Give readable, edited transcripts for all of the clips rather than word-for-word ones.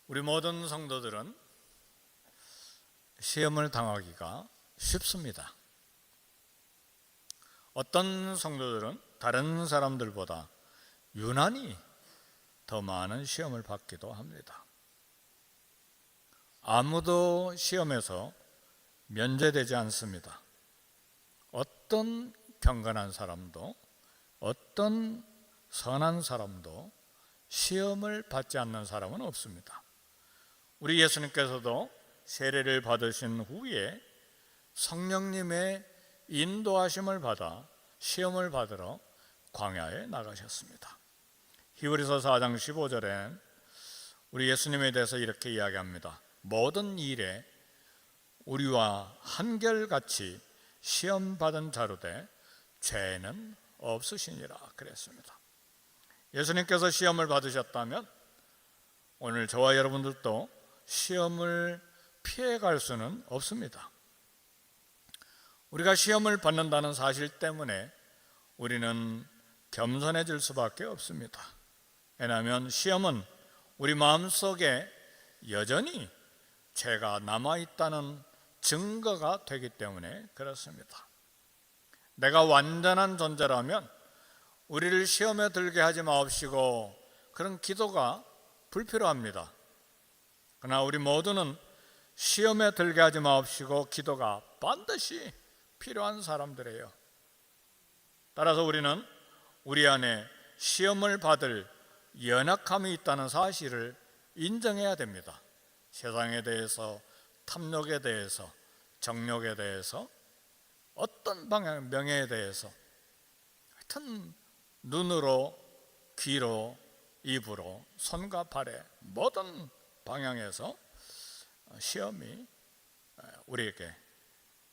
우리 모든 성도들은 시험을 당하기가 쉽습니다. 어떤 성도들은 다른 사람들보다 유난히 더 많은 시험을 받기도 합니다. 아무도 시험에서 면제되지 않습니다. 어떤 경건한 사람도 어떤 선한 사람도 시험을 받지 않는 사람은 없습니다. 우리 예수님께서도 세례를 받으신 후에 성령님의 인도하심을 받아 시험을 받으러 광야에 나가셨습니다. 히브리서 4장 15절에 우리 예수님에 대해서 이렇게 이야기합니다. 모든 일에 우리와 한결같이 시험받은 자로되 죄는 없으시니라 그랬습니다. 예수님께서 시험을 받으셨다면 오늘 저와 여러분들도 시험을 피해갈 수는 없습니다. 우리가 시험을 받는다는 사실 때문에 우리는 겸손해질 수밖에 없습니다. 왜냐하면 시험은 우리 마음속에 여전히 죄가 남아있다는 증거가 되기 때문에 그렇습니다. 내가 완전한 존재라면 우리를 시험에 들게 하지 마옵시고 그런 기도가 불필요합니다. 그러나 우리 모두는 시험에 들게 하지 마옵시고 기도가 반드시 필요한 사람들이에요. 따라서 우리는 우리 안에 시험을 받을 연약함이 있다는 사실을 인정해야 됩니다. 세상에 대해서, 탐욕에 대해서, 정욕에 대해서, 어떤 방향, 명예에 대해서, 하여튼 눈으로, 귀로, 입으로, 손과 발에 모든 방향에서 시험이 우리에게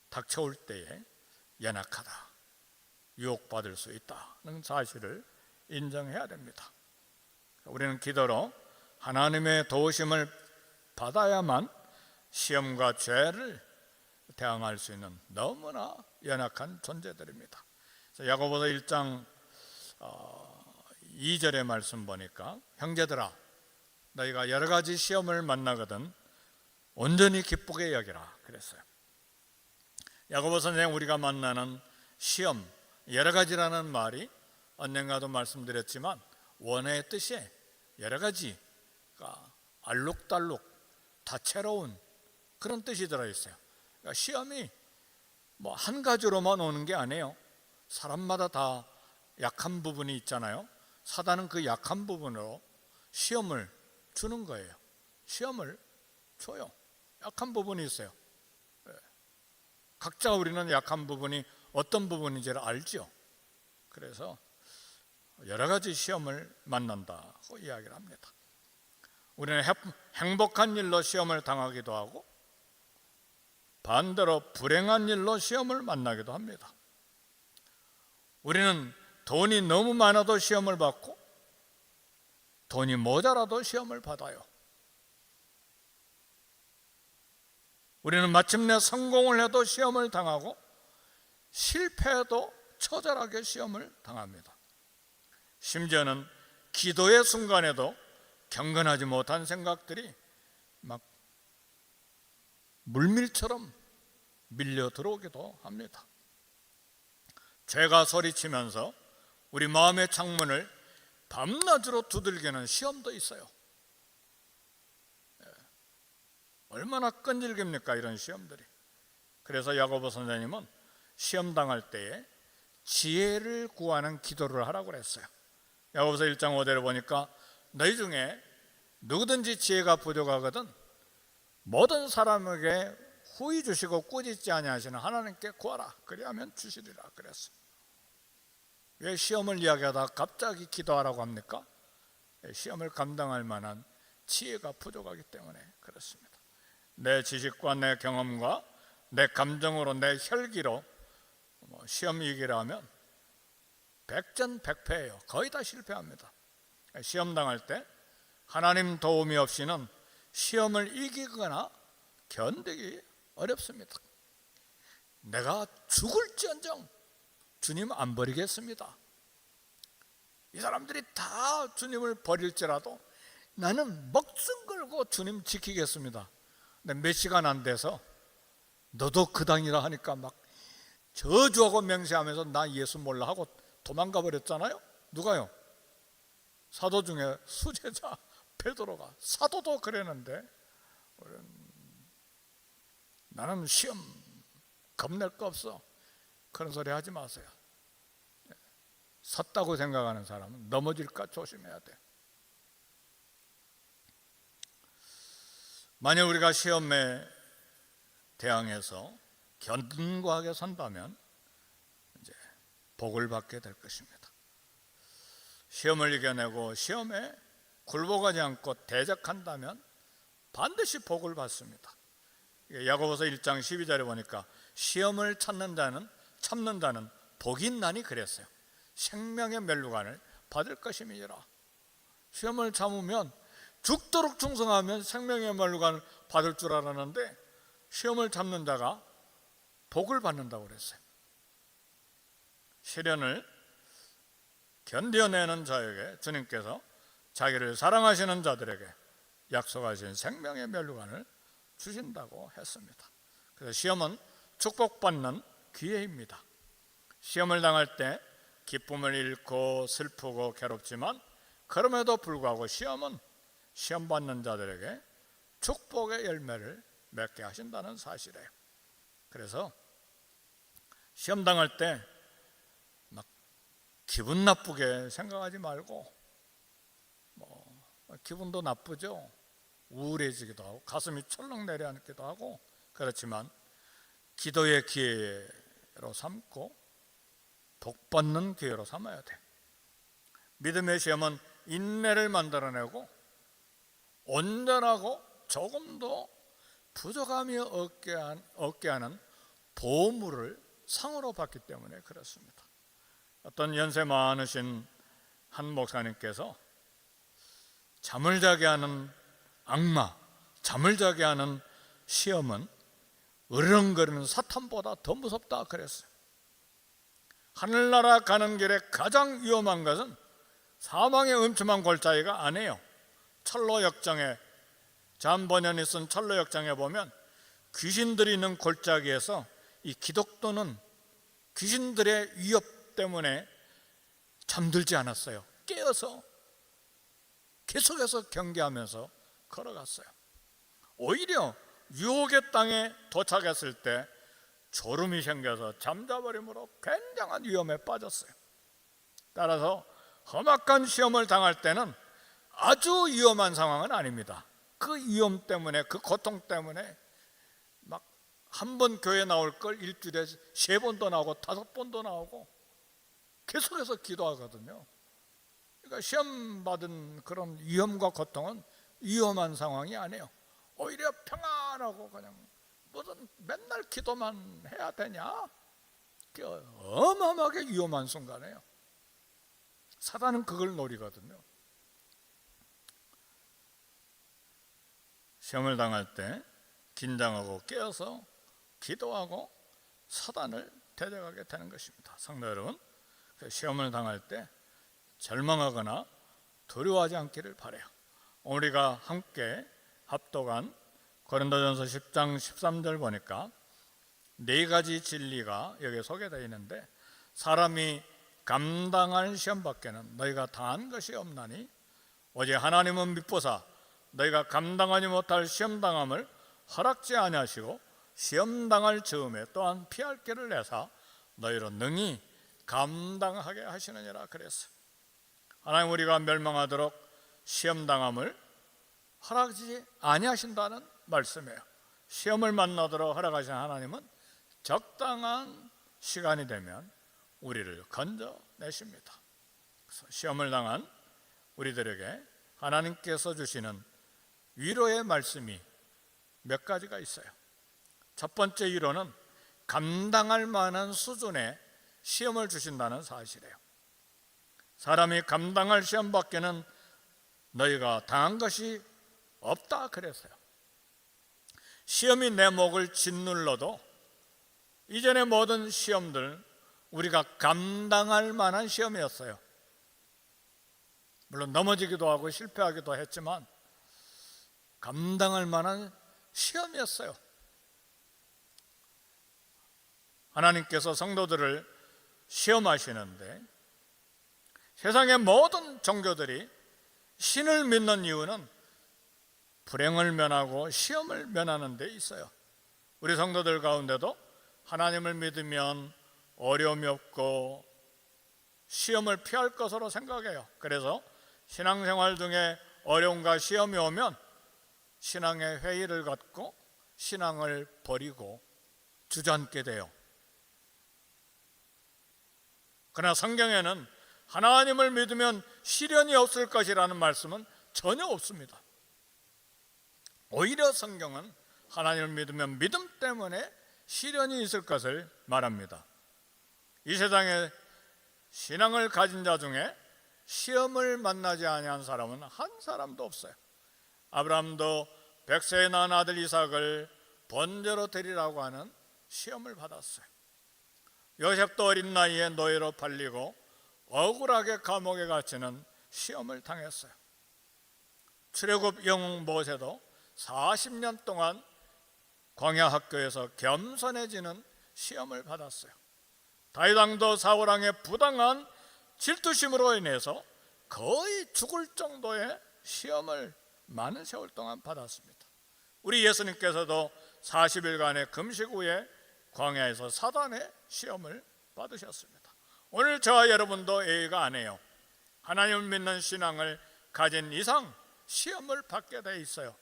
닥쳐올 때에 연약하다, 유혹받을 수 있다는 사실을 인정해야 됩니다. 우리는 기도로 하나님의 도우심을 받아야만 시험과 죄를 대항할 수 있는 너무나 연약한 존재들입니다. 야고보서 1장 2절의 말씀 보니까 형제들아 너희가 여러 가지 시험을 만나거든 온전히 기쁘게 여기라 그랬어요. 야고보 선생 우리가 만나는 시험 여러 가지라는 말이 언젠가도 말씀드렸지만 원어의 뜻에 여러 가지가 알록달록 다채로운 그런 뜻이 들어있어요. 그러니까 시험이 뭐 한 가지로만 오는 게 아니에요. 사람마다 다 약한 부분이 있잖아요. 사단은 그 약한 부분으로 시험을 주는 거예요. 시험을 줘요. 약한 부분이 있어요. 각자 우리는 약한 부분이 어떤 부분인지를 알죠. 그래서 여러 가지 시험을 만난다고 이야기를 합니다. 우리는 행복한 일로 시험을 당하기도 하고 반대로 불행한 일로 시험을 만나기도 합니다. 우리는 돈이 너무 많아도 시험을 받고 돈이 모자라도 시험을 받아요. 우리는 마침내 성공을 해도 시험을 당하고 실패해도 처절하게 시험을 당합니다. 심지어는 기도의 순간에도 경건하지 못한 생각들이 막 물밀처럼 밀려 들어오기도 합니다. 죄가 소리치면서 우리 마음의 창문을 밤낮으로 두들기는 시험도 있어요. 얼마나 끈질깁니까 이런 시험들이. 그래서 야고보 선생님은 시험 당할 때에 지혜를 구하는 기도를 하라고 그랬어요. 야고보서 1장 5절을 보니까 너희 중에 누구든지 지혜가 부족하거든 모든 사람에게 후히 주시고 꾸짖지 아니하시는 하나님께 구하라 그리하면 주시리라 그랬어요. 왜 시험을 이야기하다 갑자기 기도하라고 합니까? 시험을 감당할 만한 지혜가 부족하기 때문에 그렇습니다. 내 지식과 내 경험과 내 감정으로 내 혈기로 시험 이기려 하면 백전백패예요. 거의 다 실패합니다. 시험 당할 때 하나님 도움이 없이는 시험을 이기거나 견디기 어렵습니다. 내가 죽을지언정 주님 안 버리겠습니다. 이 사람들이 다 주님을 버릴지라도 나는 목숨 걸고 주님 지키겠습니다. 근데 몇 시간 안 돼서 너도 그 당이라 하니까 막 저주하고 맹세하면서 나 예수 몰라 하고 도망가 버렸잖아요. 누가요? 사도 중에 수제자 베드로가. 사도도 그랬는데 나는 시험 겁낼 거 없어. 그런 소리 하지 마세요. 섰다고 생각하는 사람은 넘어질까 조심해야 돼. 만약 우리가 시험에 대항해서 견고하게 선다면 이제 복을 받게 될 것입니다. 시험을 이겨내고 시험에 굴복하지 않고 대적한다면 반드시 복을 받습니다. 야고보서 1장 12절에 보니까 시험을 참는 자는 복이 있나니 그랬어요. 생명의 멸류관을 받을 것임이니라. 시험을 참으면 죽도록 충성하면 생명의 멸류관을 받을 줄 알았는데 시험을 참는 자가 복을 받는다고 그랬어요. 시련을 견뎌내는 자에게 주님께서 자기를 사랑하시는 자들에게 약속하신 생명의 멸류관을 주신다고 했습니다. 그래서 시험은 축복받는 기회입니다. 시험을 당할 때 기쁨을 잃고 슬프고 괴롭지만 그럼에도 불구하고 시험은 시험 받는 자들에게 축복의 열매를 맺게 하신다는 사실이에요. 그래서 시험 당할 때 막 기분 나쁘게 생각하지 말고 기분도 나쁘죠. 우울해지기도 하고 가슴이 철렁 내려앉기도 하고 그렇지만 기도의 기회로 삼고 복받는 기회로 삼아야 돼. 믿음의 시험은 인내를 만들어내고 온전하고 조금도 부족함이 없게 하는 보물을 상으로 받기 때문에 그렇습니다. 어떤 연세 많으신 한 목사님께서 잠을 자게 하는 악마, 잠을 자게 하는 시험은 으르렁거리는 사탄보다 더 무섭다 그랬어요. 하늘나라 가는 길에 가장 위험한 것은 사망의 음침한 골짜기가 아니에요. 철로역정에 잠번연이 쓴 철로역정에 보면 귀신들이 있는 골짜기에서 이 기독도는 귀신들의 위협 때문에 잠들지 않았어요. 깨어서 계속해서 경계하면서 걸어갔어요. 오히려 유혹의 땅에 도착했을 때 졸음이 생겨서 잠자버림으로 굉장한 위험에 빠졌어요. 따라서 험악한 시험을 당할 때는 아주 위험한 상황은 아닙니다. 그 위험 때문에, 그 고통 때문에 막 한 번 교회 나올 걸 일주일에 3번도 나오고 5번도 나오고 계속해서 기도하거든요. 그러니까 시험 받은 그런 위험과 고통은 위험한 상황이 아니에요. 오히려 평안하고 그냥 무슨 맨날 기도만 해야 되냐? 어마어마하게 위험한 순간이에요. 사단은 그걸 노리거든요. 시험을 당할 때 긴장하고 깨어서 기도하고 사단을 대적하게 되는 것입니다. 성도 여러분, 시험을 당할 때 절망하거나 두려워하지 않기를 바라요. 우리가 함께 합독한 고린도전서 10장 13절 보니까 4가지 진리가 여기에 소개되어 있는데 사람이 감당할 시험밖에는 너희가 당한 것이 없나니 오직 하나님은 미보사 너희가 감당하지 못할 시험당함을 허락지 아니하시고 시험당할 즈음에 또한 피할 길을 내사 너희로 능히 감당하게 하시느니라 그랬어요. 하나님 우리가 멸망하도록 시험당함을 허락지 아니하신다는 말씀이에요. 시험을 만나도록 허락하신 하나님은 적당한 시간이 되면 우리를 건져내십니다. 그래서 시험을 당한 우리들에게 하나님께서 주시는 위로의 말씀이 몇 가지가 있어요. 첫 번째 위로는 감당할 만한 수준의 시험을 주신다는 사실이에요. 사람이 감당할 시험밖에는 너희가 당한 것이 없다 그랬어요. 시험이 내 목을 짓눌러도 이전의 모든 시험들 우리가 감당할 만한 시험이었어요. 물론 넘어지기도 하고 실패하기도 했지만 감당할 만한 시험이었어요. 하나님께서 성도들을 시험하시는데 세상의 모든 종교들이 신을 믿는 이유는 불행을 면하고 시험을 면하는 데 있어요. 우리 성도들 가운데도 하나님을 믿으면 어려움이 없고 시험을 피할 것으로 생각해요. 그래서 신앙생활 중에 어려움과 시험이 오면 신앙의 회의를 갖고 신앙을 버리고 주저앉게 돼요. 그러나 성경에는 하나님을 믿으면 시련이 없을 것이라는 말씀은 전혀 없습니다. 오히려 성경은 하나님을 믿으면 믿음 때문에 시련이 있을 것을 말합니다. 이 세상에 신앙을 가진 자 중에 시험을 만나지 아니한 사람은 한 사람도 없어요. 아브라함도 100세에 낳은 아들 이삭을 번제로 드리라고 하는 시험을 받았어요. 요셉도 어린 나이에 노예로 팔리고 억울하게 감옥에 갇히는 시험을 당했어요. 출애굽 영웅 모세도 40년 동안 광야 학교에서 겸손해지는 시험을 받았어요. 다윗 왕도 사울 왕의 부당한 질투심으로 인해서 거의 죽을 정도의 시험을 많은 세월 동안 받았습니다. 우리 예수님께서도 40일간의 금식 후에 광야에서 사단의 시험을 받으셨습니다. 오늘 저와 여러분도 예의가 아니에요. 하나님을 믿는 신앙을 가진 이상 시험을 받게 돼 있어요.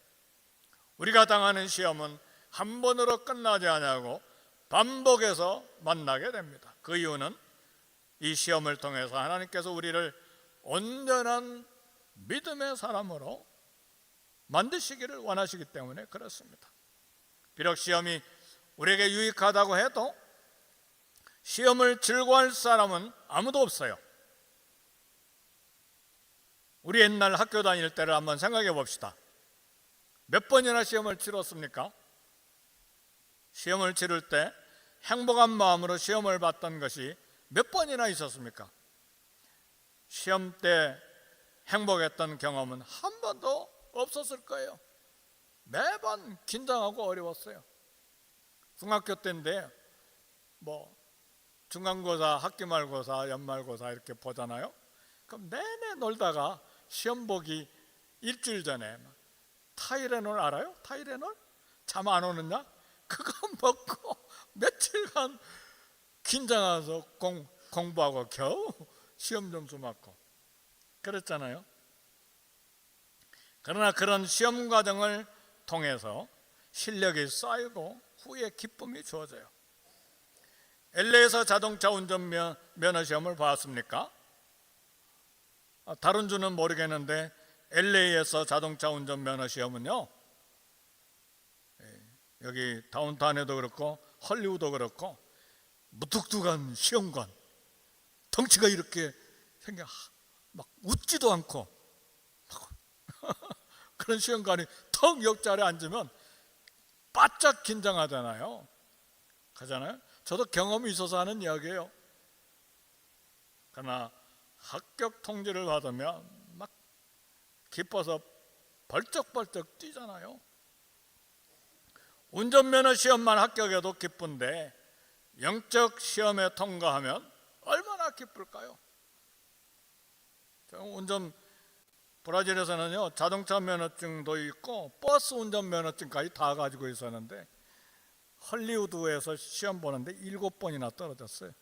우리가 당하는 시험은 한 번으로 끝나지 않고 반복해서 만나게 됩니다. 그 이유는 이 시험을 통해서 하나님께서 우리를 온전한 믿음의 사람으로 만드시기를 원하시기 때문에 그렇습니다. 비록 시험이 우리에게 유익하다고 해도 시험을 즐거워할 사람은 아무도 없어요. 우리 옛날 학교 다닐 때를 한번 생각해 봅시다. 몇 번이나 시험을 치렀습니까? 시험을 치를 때 행복한 마음으로 시험을 봤던 것이 몇 번이나 있었습니까? 시험 때 행복했던 경험은 한 번도 없었을 거예요. 매번 긴장하고 어려웠어요. 중학교 때인데 중간고사, 학기말고사, 연말고사 이렇게 보잖아요. 그럼 내내 놀다가 시험 보기 일주일 전에 타이레놀 알아요? 타이레놀? 잠 안 오느냐? 그거 먹고 며칠간 긴장해서 공부하고 겨우 시험 점수 맞고 그랬잖아요. 그러나 그런 시험 과정을 통해서 실력이 쌓이고 후에 기쁨이 주어져요. LA에서 자동차 운전 면허 시험을 봤습니까? 다른 주는 모르겠는데 LA에서 자동차 운전 면허 시험은요, 여기 다운타운에도 그렇고 헐리우드도 그렇고 무뚝뚝한 시험관, 덩치가 이렇게 생겨 막 웃지도 않고 그런 시험관이 턱 옆자리에 앉으면 바짝 긴장하잖아요. 그러잖아요. 저도 경험이 있어서 하는 이야기예요. 그러나 합격 통지를 받으면 막 기뻐서 벌쩍벌쩍 뛰잖아요. 운전면허 시험만 합격해도 기쁜데 영적 시험에 통과하면 얼마나 기쁠까요? 브라질에서는요, 자동차 면허증도 있고 버스 운전 면허증까지 다 가지고 있었는데 헐리우드에서 시험 보는데 7번이나 떨어졌어요.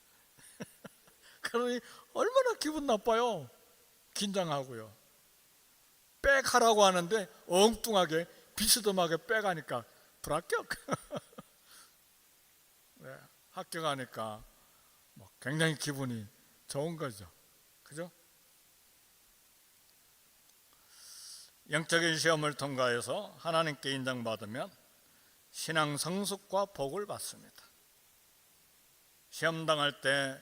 그러니 얼마나 기분 나빠요. 긴장하고요. 백하라고 하는데 엉뚱하게 비스듬하게 백하니까 불합격. 네, 합격하니까 굉장히 기분이 좋은 거죠. 그죠? 영적인 시험을 통과해서 하나님께 인정받으면 신앙 성숙과 복을 받습니다. 시험 당할 때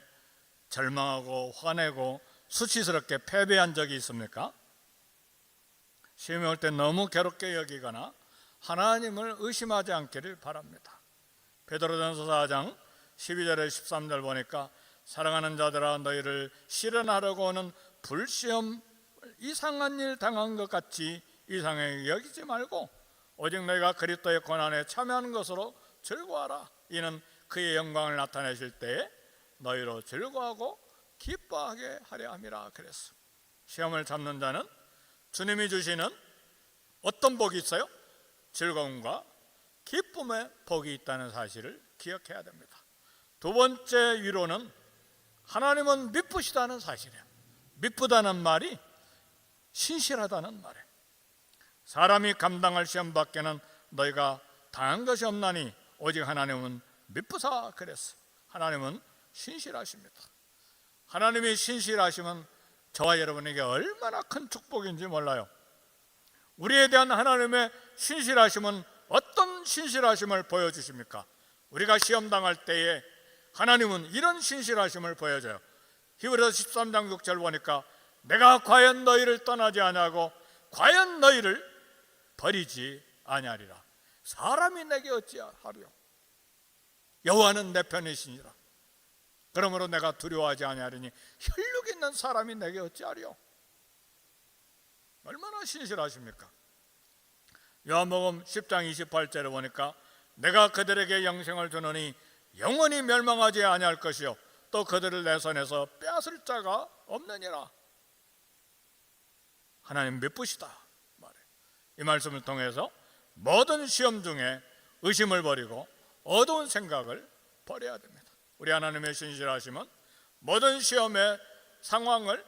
절망하고 화내고 수치스럽게 패배한 적이 있습니까? 시험이 올 때 너무 괴롭게 여기거나 하나님을 의심하지 않기를 바랍니다. 베드로전서 4장 12절에 13절 보니까 사랑하는 자들아 너희를 실현하려고 하는 불시험 이상한 일 당한 것 같이 이상하게 여기지 말고 오직 너희가 그리스도의 고난에 참여하는 것으로 즐거워하라. 이는 그의 영광을 나타내실 때에 너희로 즐거워하고 기뻐하게 하려 함이라 그랬어. 시험을 참는 자는 주님이 주시는 어떤 복이 있어요? 즐거움과 기쁨의 복이 있다는 사실을 기억해야 됩니다. 두 번째 위로는 하나님은 미쁘시다는 사실이에요. 미쁘다는 말이 신실하다는 말이에요. 사람이 감당할 시험 밖에는 너희가 당한 것이 없나니 오직 하나님은 미쁘사 그랬어. 하나님은 신실하십니다. 하나님이 신실하시면 저와 여러분에게 얼마나 큰 축복인지 몰라요. 우리에 대한 하나님의 신실하심은 어떤 신실하심을 보여주십니까? 우리가 시험 당할 때에 하나님은 이런 신실하심을 보여줘요. 히브리서 13장 6절 보니까 내가 과연 너희를 떠나지 아니하고 과연 너희를 버리지 아니하리라. 사람이 내게 어찌하리요? 여호와는 내 편이시니라. 그러므로 내가 두려워하지 아니하리니 혈육 있는 사람이 내게 어찌하리요? 얼마나 신실하십니까? 요한복음 10장 28절에 보니까 내가 그들에게 영생을 주노니 영원히 멸망하지 아니할 것이요 또 그들을 내 손에서 빼앗을 자가 없느니라. 하나님 미쁘시다 말해. 이 말씀을 통해서 모든 시험 중에 의심을 버리고 어두운 생각을 버려야 됩니다. 우리 하나님의 신실하심은 모든 시험의 상황을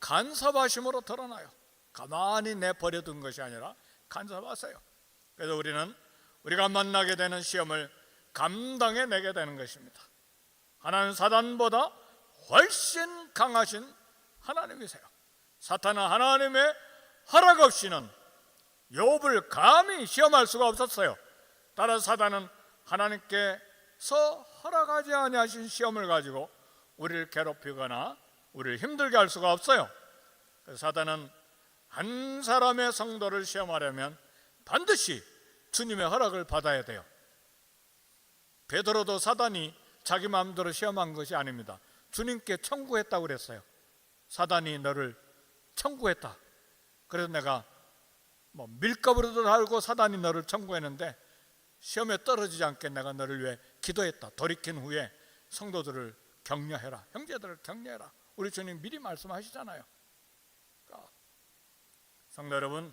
간섭하심으로 드러나요. 가만히 내버려둔 것이 아니라 간섭하세요. 그래서 우리는 우리가 만나게 되는 시험을 감당해내게 되는 것입니다. 하나님은 사단보다 훨씬 강하신 하나님이세요. 사탄은 하나님의 허락 없이는 욥을 감히 시험할 수가 없었어요. 따라서 사단은 하나님께서 허락하지 아니하신 시험을 가지고 우리를 괴롭히거나 우리를 힘들게 할 수가 없어요. 그래서 사단은 한 사람의 성도를 시험하려면 반드시 주님의 허락을 받아야 돼요. 베드로도 사단이 자기 마음대로 시험한 것이 아닙니다. 주님께 청구했다고 그랬어요. 사단이 너를 청구했다. 그래서 내가 밀가루를 달고 사단이 너를 청구했는데 시험에 떨어지지 않게 내가 너를 위해 기도했다. 돌이킨 후에 성도들을 격려해라. 형제들을 격려해라. 우리 주님 미리 말씀하시잖아요. 그러니까 성도 여러분,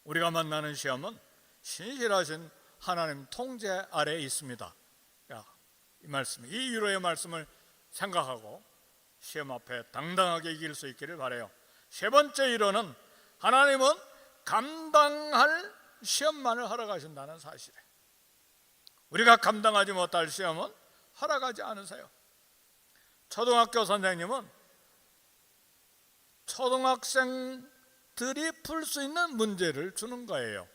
우리가 만나는 시험은 신실하신 하나님 통제 아래에 있습니다. 이 말씀, 이 위로의 말씀을 생각하고 시험 앞에 당당하게 이길 수 있기를 바라요. 세 번째 위로는 하나님은 감당할 시험만을 허락하신다는 사실이에요. 우리가 감당하지 못할 시험은 허락하지 않으세요. 초등학교 선생님은 초등학생들이 풀 수 있는 문제를 주는 거예요.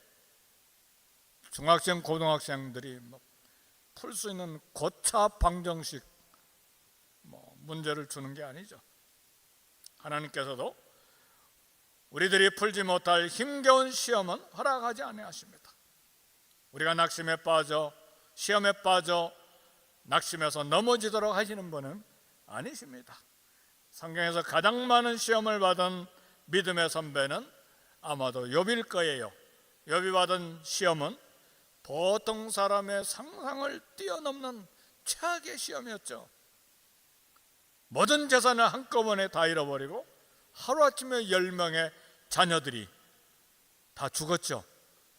중학생, 고등학생들이 풀 수 있는 고차 방정식 문제를 주는 게 아니죠. 하나님께서도 우리들이 풀지 못할 힘겨운 시험은 허락하지 아니하십니다. 우리가 낙심에 빠져 시험에 빠져 낙심해서 넘어지도록 하시는 분은 아니십니다. 성경에서 가장 많은 시험을 받은 믿음의 선배는 아마도 욥일 거예요. 욥이 받은 시험은 보통 사람의 상상을 뛰어넘는 최악의 시험이었죠. 모든 재산을 한꺼번에 다 잃어버리고 하루아침에 10명의 자녀들이 다 죽었죠.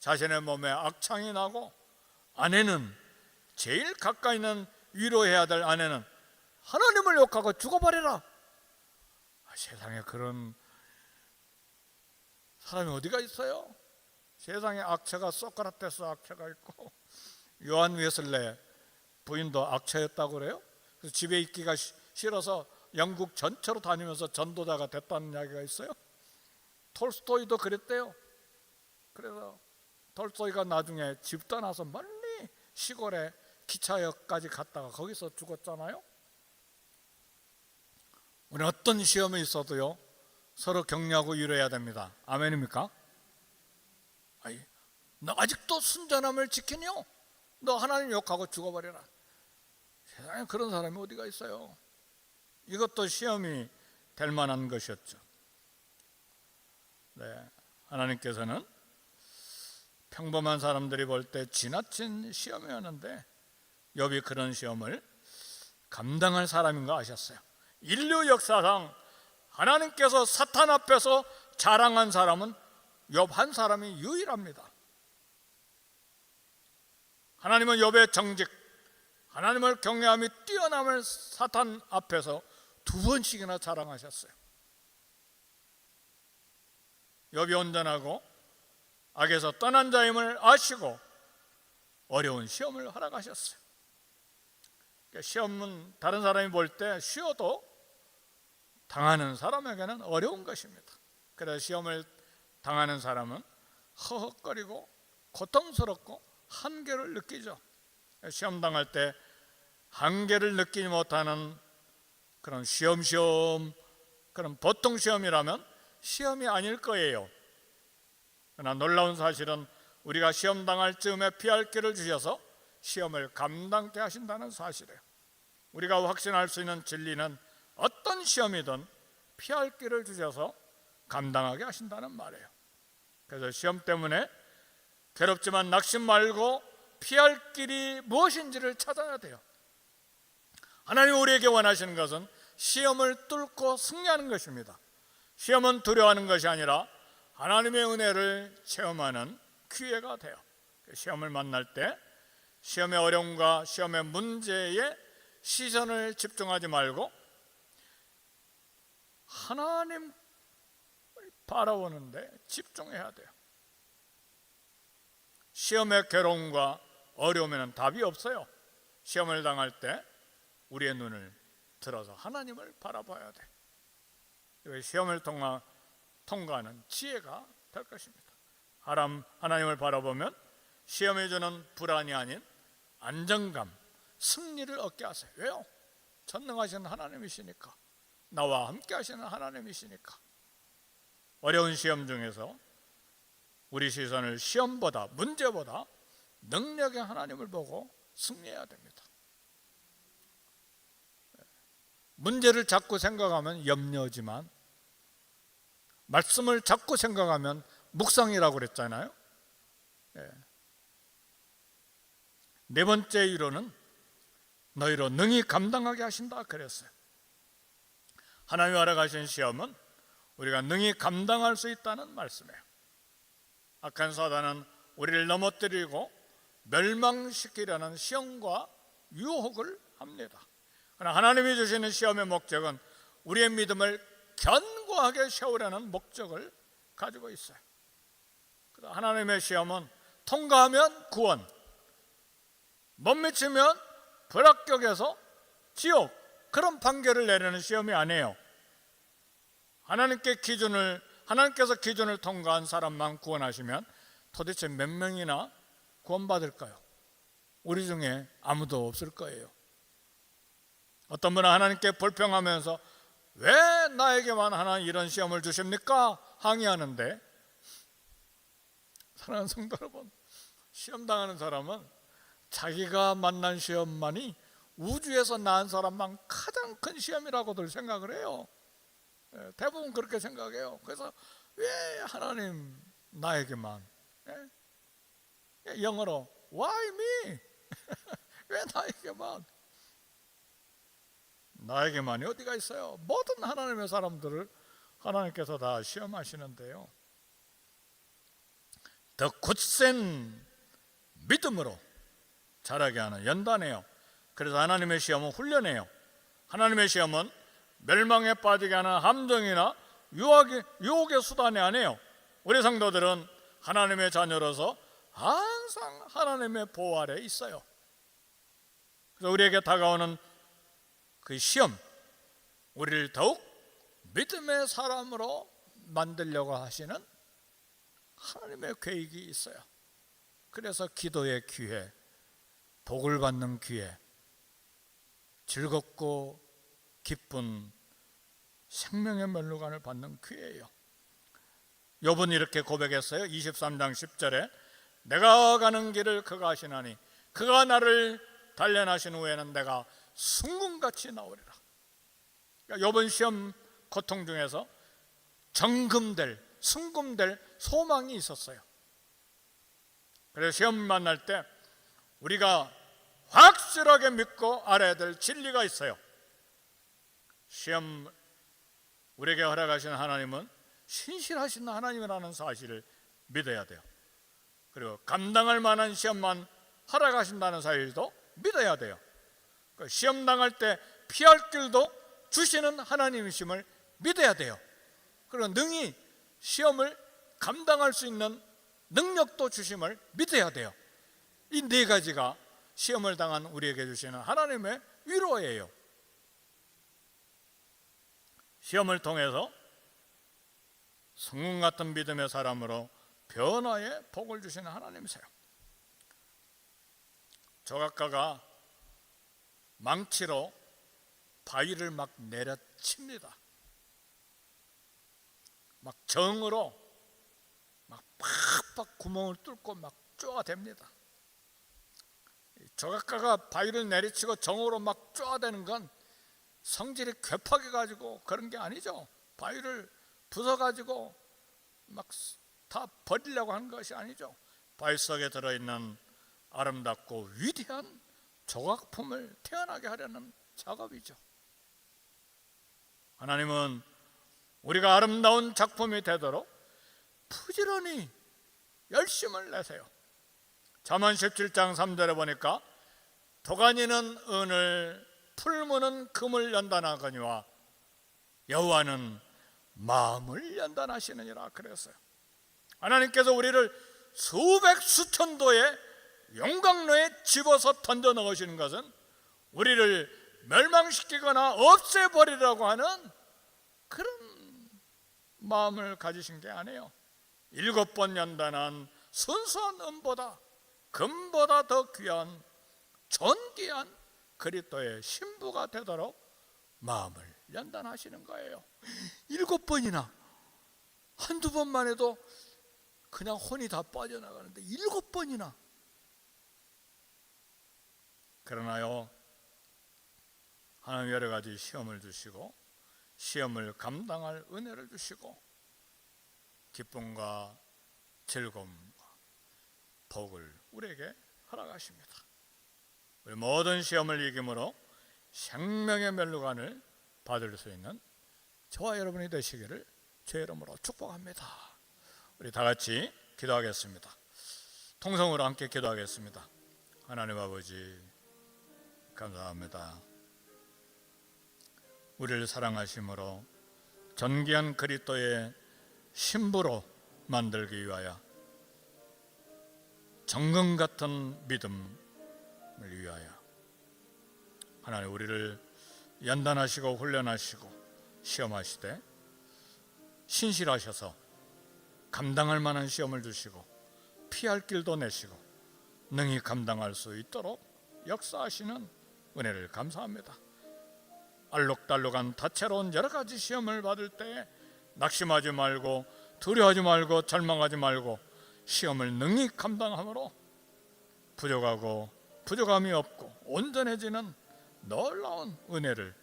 자신의 몸에 악창이 나고 아내는 제일 가까이 있는 위로해야 될 아내는 하나님을 욕하고 죽어버려라. 세상에 그런 사람이 어디가 있어요? 세상에 악처가 소크라테스 악처가 있고 요한 웨슬레 부인도 악처였다고 그래요. 그래서 집에 있기가 싫어서 영국 전체로 다니면서 전도자가 됐다는 이야기가 있어요. 톨스토이도 그랬대요. 그래서 톨스토이가 나중에 집 떠나서 멀리 시골에 기차역까지 갔다가 거기서 죽었잖아요. 우리 어떤 시험이 있어도요 서로 격려하고 위로해야 됩니다. 아멘입니까? 너 아직도 순전함을 지키뇨? 너 하나님 욕하고 죽어버려라. 세상에 그런 사람이 어디가 있어요? 이것도 시험이 될 만한 것이었죠. 네, 하나님께서는 평범한 사람들이 볼 때 지나친 시험이었는데 욥이 그런 시험을 감당할 사람인 거 아셨어요? 인류 역사상 하나님께서 사탄 앞에서 자랑한 사람은 욥 한 사람이 유일합니다. 하나님은 욥의 정직, 하나님을 경외함이 뛰어남을 사탄 앞에서 2번씩이나 자랑하셨어요. 욥이 온전하고 악에서 떠난 자임을 아시고 어려운 시험을 허락하셨어요. 시험은 다른 사람이 볼 때 쉬워도 당하는 사람에게는 어려운 것입니다. 그래서 시험을 당하는 사람은 허헉거리고 고통스럽고 한계를 느끼죠. 시험 당할 때 한계를 느끼지 못하는 그런 시험 그런 보통 시험이라면 시험이 아닐 거예요. 그러나 놀라운 사실은 우리가 시험 당할 즈음에 피할 길을 주셔서 시험을 감당케 하신다는 사실이에요. 우리가 확신할 수 있는 진리는 어떤 시험이든 피할 길을 주셔서 감당하게 하신다는 말이에요. 그래서 시험 때문에 괴롭지만 낙심 말고 피할 길이 무엇인지를 찾아야 돼요. 하나님 우리에게 원하시는 것은 시험을 뚫고 승리하는 것입니다. 시험은 두려워하는 것이 아니라 하나님의 은혜를 체험하는 기회가 돼요. 시험을 만날 때 시험의 어려움과 시험의 문제에 시선을 집중하지 말고 하나님 바라보는데 집중해야 돼요. 시험의 괴로움과 어려움에는 답이 없어요. 시험을 당할 때 우리의 눈을 들어서 하나님을 바라봐야 돼. 시험을 통과하는 지혜가 될 것입니다. 하나님을 바라보면 시험이 주는 불안이 아닌 안정감, 승리를 얻게 하세요. 왜요? 전능하신 하나님이시니까, 나와 함께 하시는 하나님이시니까. 어려운 시험 중에서 우리 시선을 시험보다, 문제보다 능력의 하나님을 보고 승리해야 됩니다. 문제를 자꾸 생각하면 염려지만 말씀을 자꾸 생각하면 묵상이라고 그랬잖아요. 네 번째 이유는 너희로 능히 감당하게 하신다 그랬어요. 하나님이 허락하신 시험은 우리가 능히 감당할 수 있다는 말씀이에요. 악한 사단은 우리를 넘어뜨리고 멸망시키려는 시험과 유혹을 합니다. 그러나 하나님이 주시는 시험의 목적은 우리의 믿음을 견고하게 세우려는 목적을 가지고 있어요. 하나님의 시험은 통과하면 구원, 못 미치면 불합격해서 지옥, 그런 판결을 내리는 시험이 아니에요. 하나님께서 기준을 통과한 사람만 구원하시면 도대체 몇 명이나 구원받을까요? 우리 중에 아무도 없을 거예요. 어떤 분은 하나님께 불평하면서 왜 나에게만 하나님 이런 시험을 주십니까? 항의하는데, 사랑하는 성도 여러분, 시험당하는 사람은 자기가 만난 시험만이 우주에서 낳은 사람만 가장 큰 시험이라고들 생각을 해요. 대부분 그렇게 생각해요. 그래서 왜 하나님 나에게만, 영어로 Why me? 왜 나에게만이 어디가 있어요? 모든 하나님의 사람들을 하나님께서 다 시험하시는데요, 더 굳센 믿음으로 자라게 하는 연단이에요. 그래서 하나님의 시험은 훈련이에요. 하나님의 시험은 멸망에 빠지게 하는 함정이나 유혹의 수단이 아니에요. 우리 성도들은 하나님의 자녀로서 항상 하나님의 보호 아래 있어요. 그래서 우리에게 다가오는 그 시험, 우리를 더욱 믿음의 사람으로 만들려고 하시는 하나님의 계획이 있어요. 그래서 기도의 기회, 복을 받는 기회, 즐겁고 기쁜 생명의 면류관을 받는 기회예요. 욥은 이렇게 고백했어요. 23장 10절에 내가 가는 길을 그가 아시나니 그가 나를 단련하신 후에는 내가 순금같이 나오리라. 그러니까 욥은 시험 고통 중에서 정금될 순금될 소망이 있었어요. 그래서 시험 만날 때 우리가 확실하게 믿고 알아야 될 진리가 있어요. 시험 우리에게 허락하시는 하나님은 신실하신 하나님이라는 사실을 믿어야 돼요. 그리고 감당할 만한 시험만 허락하신다는 사실도 믿어야 돼요. 시험 당할 때 피할 길도 주시는 하나님이심을 믿어야 돼요. 그리고 능히 시험을 감당할 수 있는 능력도 주심을 믿어야 돼요. 이 네 가지가 시험을 당한 우리에게 주시는 하나님의 위로예요. 시험을 통해서 성문 같은 믿음의 사람으로 변화의 복을 주시는 하나님이세요. 조각가가 망치로 바위를 막 내려칩니다. 막 정으로 막 팍팍 구멍을 뚫고 막 쪼아댑니다. 조각가가 바위를 내리치고 정으로 막 쪼아대는 건 성질이 괴팍해 가지고 그런 게 아니죠. 바위를 부숴가지고 막 다 버리려고 하는 것이 아니죠. 바위 속에 들어있는 아름답고 위대한 조각품을 태어나게 하려는 작업이죠. 하나님은 우리가 아름다운 작품이 되도록 부지런히 열심을 내세요. 잠언 17장 3절에 보니까 도가니는 은을 풀무는 금을 연단하거니와 여호와는 마음을 연단하시느니라 그랬어요. 하나님께서 우리를 수백 수천도의 용광로에 집어서 던져 넣으시는 것은 우리를 멸망시키거나 없애버리려고 하는 그런 마음을 가지신 게 아니에요. 7번 연단한 순수한 은보다 금보다 더 귀한 존귀한 그리스도의 신부가 되도록 마음을 연단하시는 거예요. 7번이나 한두 번만 해도 그냥 혼이 다 빠져나가는데 7번이나. 그러나요, 하나님 여러 가지 시험을 주시고 시험을 감당할 은혜를 주시고 기쁨과 즐거움과 복을 우리에게 허락하십니다. 우리 모든 시험을 이김으로 생명의 멸류관을 받을 수 있는 저와 여러분이 되시기를 주의 이름으로 축복합니다. 우리 다 같이 기도하겠습니다. 통성으로 함께 기도하겠습니다. 하나님 아버지 감사합니다. 우리를 사랑하심으로 존귀한 그리스도의 신부로 만들기 위하여 정금 같은 믿음을 위하여 하나님 우리를 연단하시고 훈련하시고 시험하시되 신실하셔서 감당할 만한 시험을 주시고 피할 길도 내시고 능히 감당할 수 있도록 역사하시는 은혜를 감사합니다. 알록달록한 다채로운 여러 가지 시험을 받을 때 낙심하지 말고 두려워하지 말고 절망하지 말고 시험을 능히 감당함으로 부족하고 부족함이 없고 온전해지는 놀라운 은혜를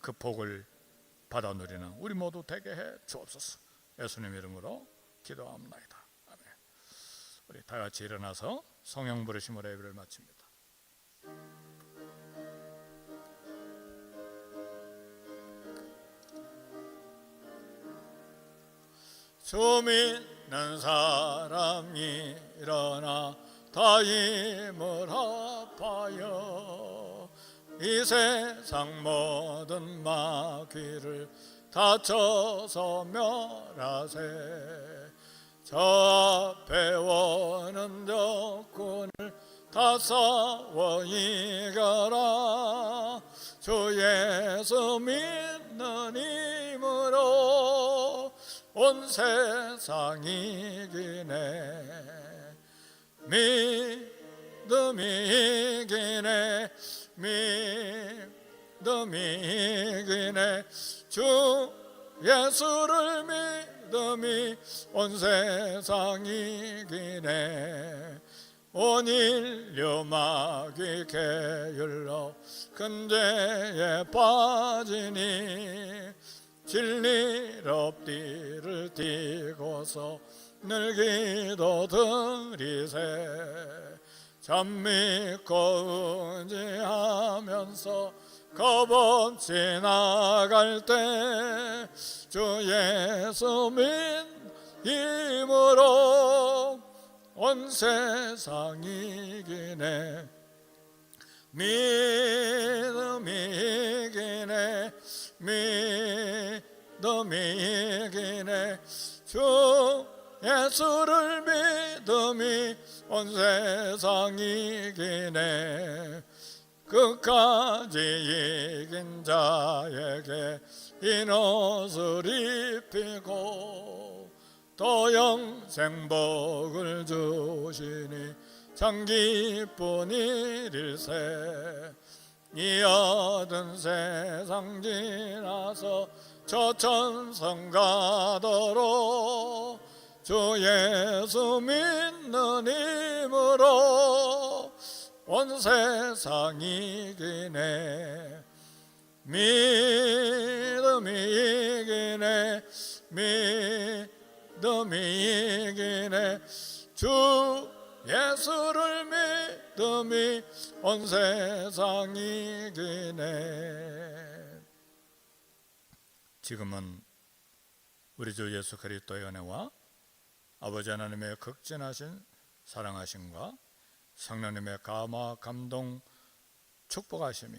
그 복을 받아 누리는 우리 모두 되게 해 주옵소서. 예수님 이름으로 기도합니다. 아멘. 우리 다 같이 일어나서 성령 부르심으로 예배를 마칩니다. 주 믿는 사람이 일어나 다 힘을 합하여 이 세상 모든 마귀를 다쳐서 멸하세. 저 앞에 오는 적군을 다 싸워 이겨라. 주 예수 믿는 힘으로 온 세상 이기네. 믿음이 이기네. 믿음이 이기네. 주 예수를 믿음이 온 세상 이기네. 온 인류 마귀 게을러 근죄에 빠지니 진리를 엎드를 띠고서 늘 기도드리세. 참 믿고 의지하면서 겁없이 나갈 때 주 예수 힘으로 온 세상 이기네. 믿음이 이기네. 믿음이 이기네. 주 예수를 믿음이 온 세상 이기네. 끝까지 이긴 자에게 흰 옷을 입히고 또 영생 복을 주시니 참 기쁜 일일세. 이 어두운 세상 지나서 저 천성 가도록 주 예수 믿는 힘으로 온 세상 이기네. 믿음이 이기네. 믿음이 이기네. 주 예수를 믿음이 온 세상 이기네. 지금은 우리 주 예수 그리스도의 은혜와 아버지 하나님의 극진하신 사랑하심과 성령님의 감화 감동 축복하심이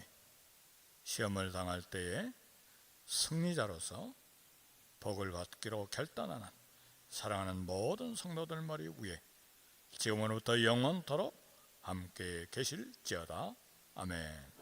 시험을 당할 때에 승리자로서 복을 받기로 결단하는 사랑하는 모든 성도들 머리 위에 지금으로부터 영원토록 함께 계실지어다. 아멘.